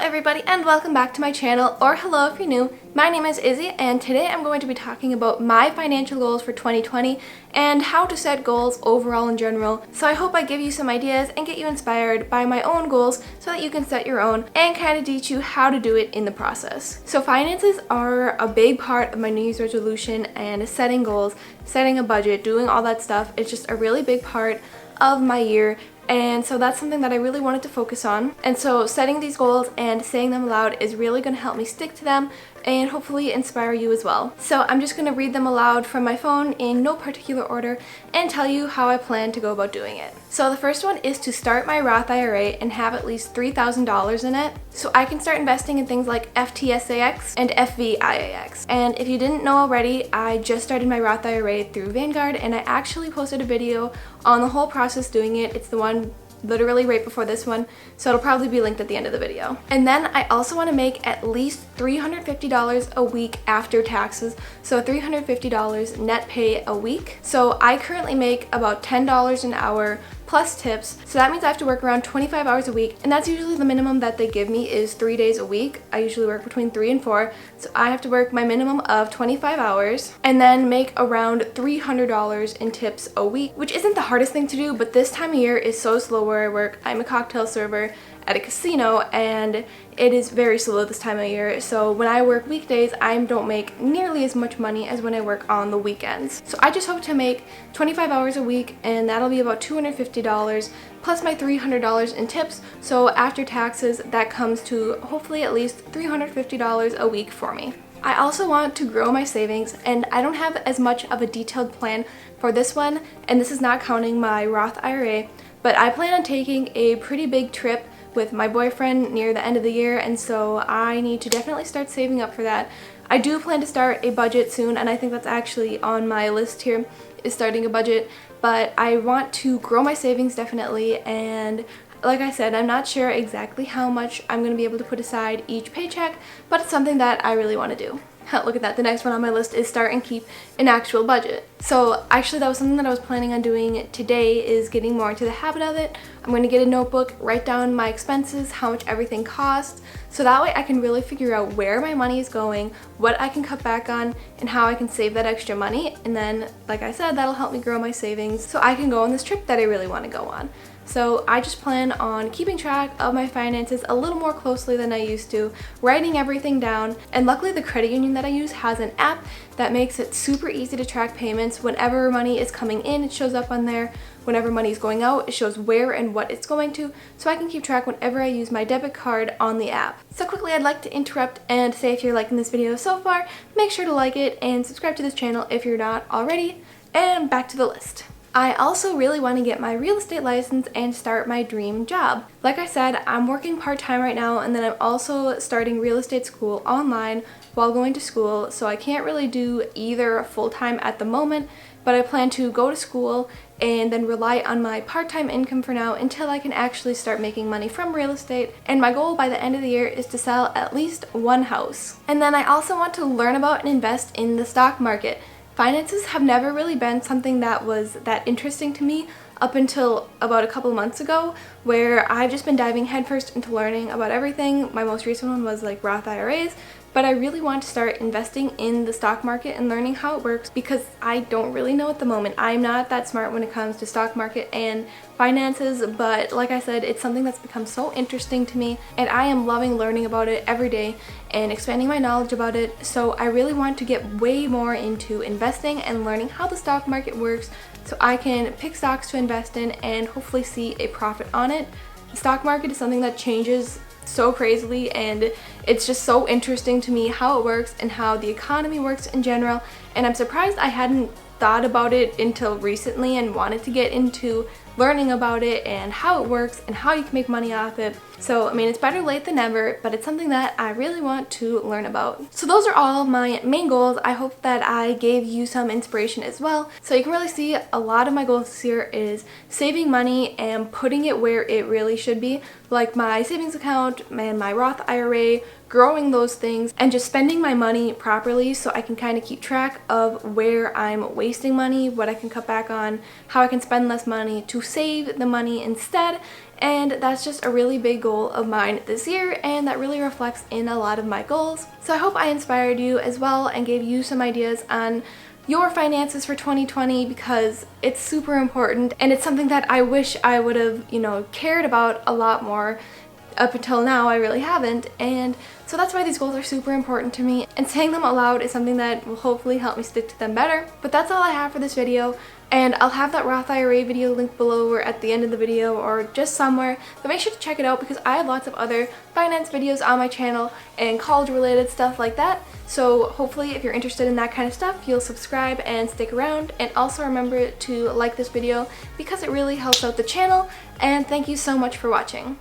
everybody and welcome back to my channel, or hello if you're new. My name is Izzy and today I'm going to be talking about my financial goals for 2020 and how to set goals overall in general. So I hope I give you some ideas and get you inspired by my own goals so that you can set your own and kind of teach you how to do it in the process. So finances are a big part of my New Year's resolution, and setting goals, setting a budget, doing all that stuff, it's just a really big part of my year. And so that's something that I really wanted to focus on. And so setting these goals and saying them aloud is really going to help me stick to them and hopefully inspire you as well. So I'm just going to read them aloud from my phone in no particular order and tell you how I plan to go about doing it. So the first one is to start my Roth IRA and have at least $3,000 in it so I can start investing in things like FTSAX and FVIAX. And if you didn't know already, I just started my Roth IRA through Vanguard, and I actually posted a video on the whole process doing it. It's the one literally right before this one, so it'll probably be linked at the end of the video. And then I also want to make at least $350 a week after taxes, so $350 net pay a week. So I currently make about $10 an hour plus tips, so that means I have to work around 25 hours a week, and that's usually the minimum that they give me is 3 days a week. I usually work between 3 and 4, so I have to work my minimum of 25 hours and then make around $300 in tips a week, which isn't the hardest thing to do, but this time of year is so slow where I work. I'm a cocktail server at a casino and it is very slow this time of year, so when I work weekdays I don't make nearly as much money as when I work on the weekends. So I just hope to make 25 hours a week, and that'll be about $250 plus my $300 in tips, so after taxes that comes to hopefully at least $350 a week for me. I also want to grow my savings, and I don't have as much of a detailed plan for this one, and this is not counting my Roth IRA, but I plan on taking a pretty big trip with my boyfriend near the end of the year, and so I need to definitely start saving up for that. I do plan to start a budget soon, and I think that's actually on my list here, is starting a budget, but I want to grow my savings definitely, and like I said, I'm not sure exactly how much I'm going to be able to put aside each paycheck, but it's something that I really want to do. Look at that, the next one on my list is start and keep an actual budget. So actually that was something that I was planning on doing today, is getting more into the habit of it. I'm going to get a notebook, write down my expenses, how much everything costs, so that way I can really figure out where my money is going, what I can cut back on, and how I can save that extra money. And then, like I said, that'll help me grow my savings so I can go on this trip that I really want to go on. So I just plan on keeping track of my finances a little more closely than I used to, writing everything down, and luckily the credit union that I use has an app that makes it super easy to track payments. Whenever money is coming in, it shows up on there. Whenever money is going out, it shows where and what it's going to, so I can keep track whenever I use my debit card on the app. So quickly, I'd like to interrupt and say if you're liking this video so far, make sure to like it and subscribe to this channel if you're not already, and back to the list. I also really want to get my real estate license and start my dream job. Like I said, I'm working part-time right now, and then I'm also starting real estate school online while going to school, so I can't really do either full-time at the moment, but I plan to go to school and then rely on my part-time income for now until I can actually start making money from real estate. And my goal by the end of the year is to sell at least one house. And then I also want to learn about and invest in the stock market. Finances have never really been something that was that interesting to me up until about a couple months ago, where I've just been diving headfirst into learning about everything. My most recent one was like Roth IRAs, but I really want to start investing in the stock market and learning how it works because I don't really know at the moment. I'm not that smart when it comes to stock market and finances, but like I said, it's something that's become so interesting to me, and I am loving learning about it every day and expanding my knowledge about it. So I really want to get way more into investing and learning how the stock market works so I can pick stocks to invest in and hopefully see a profit on it. The stock market is something that changes so crazily, and it's just so interesting to me how it works and how the economy works in general, and I'm surprised I hadn't thought about it until recently and wanted to get into learning about it and how it works and how you can make money off it. So I mean, it's better late than never, but it's something that I really want to learn about. So those are all my main goals. I hope that I gave you some inspiration as well. So you can really see a lot of my goals this year is saving money and putting it where it really should be, like my savings account and my Roth IRA, growing those things and just spending my money properly so I can kind of keep track of where I'm wasting money, what I can cut back on, how I can spend less money to save the money instead. And that's just a really big goal of mine this year, and that really reflects in a lot of my goals. So I hope I inspired you as well and gave you some ideas on your finances for 2020, because it's super important and it's something that I wish I would have, cared about a lot more. Up until now, I really haven't, and so that's why these goals are super important to me, and saying them aloud is something that will hopefully help me stick to them better. But that's all I have for this video, and I'll have that Roth IRA video linked below or at the end of the video or just somewhere, but make sure to check it out because I have lots of other finance videos on my channel and college related stuff like that. So hopefully if you're interested in that kind of stuff, you'll subscribe and stick around, and also remember to like this video because it really helps out the channel, and thank you so much for watching.